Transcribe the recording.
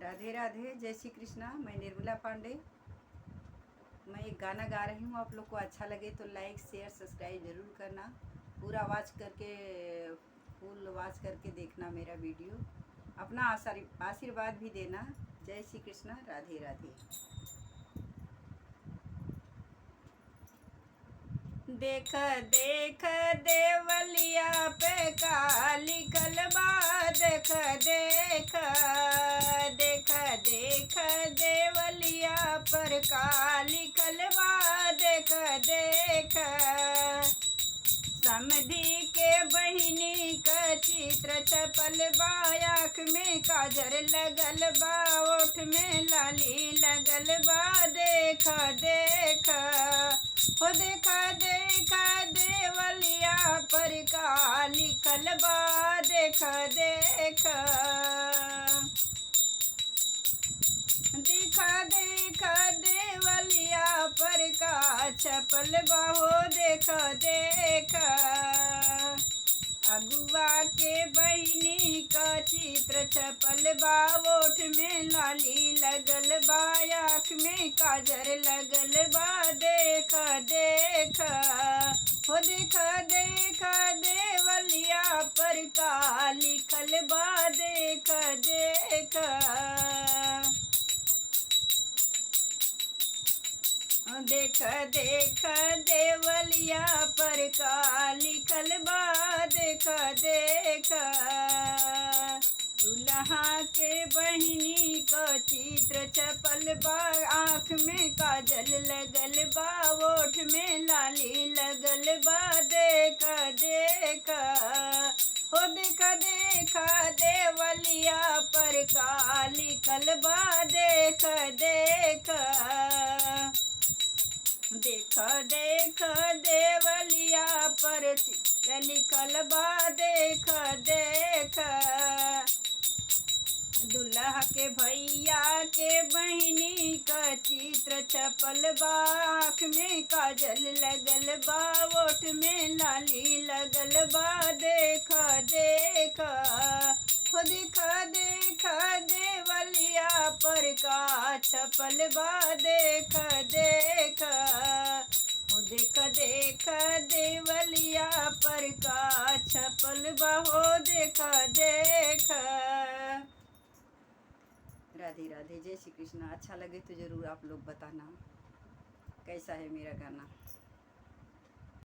राधे राधे, जय श्री कृष्णा। मैं निर्मला पांडे। मैं एक गाना गा रही हूँ, आप लोग को अच्छा लगे तो लाइक शेयर सब्सक्राइब ज़रूर करना। पूरा वॉच करके, फुल वॉच करके देखना मेरा वीडियो। अपना आशीर्वाद भी देना। जय श्री कृष्णा, राधे राधे। देख देख देवलिया पे का लिखल बा, देख देख देख देख देवलिया पर का लिखल बा, देख देख समधी के बहिनी का चित्र छपल बा, आँख में काजर लगल बा, ओठ में लाली लगल बा, देख देख हो देखा देखा देवलिया पर का लिखल बा, देख देख देखा देखा देवलिया पर का छपल बा, हो देख देख अगुआ के बहिनी का चित्र छपल बा, ओठ में लाली लगल बा, आँख में काजर लगल बा, देख देख हो देख देख देवलिया पर का लिखल बा, देख देख देख देख देवलिया पर का लिखल बा, देख देख दुल्हा के बहिनी को चित्र छपल बा, आँख में काजल लगल बा, ओठ में लाली लगल बा, देख देख हो देख देख देवलिया पर का लिखल बा, देख देख देख देख देवलिया पर चित्र लिखल बा, देख देख दुल्हा के भैया के बहिनी का चित्र छपल बा, आँख में काजल लगल बा, ओठ में लाली लगल बा, देख देख हो देख देख देवलिया पर का छपल बा, देख देख हो देख देख देवलिया पर का छपल बा, हो देख देख। राधे राधे, जय श्री कृष्णा। अच्छा लगे तो ज़रूर आप लोग बताना कैसा है मेरा गाना।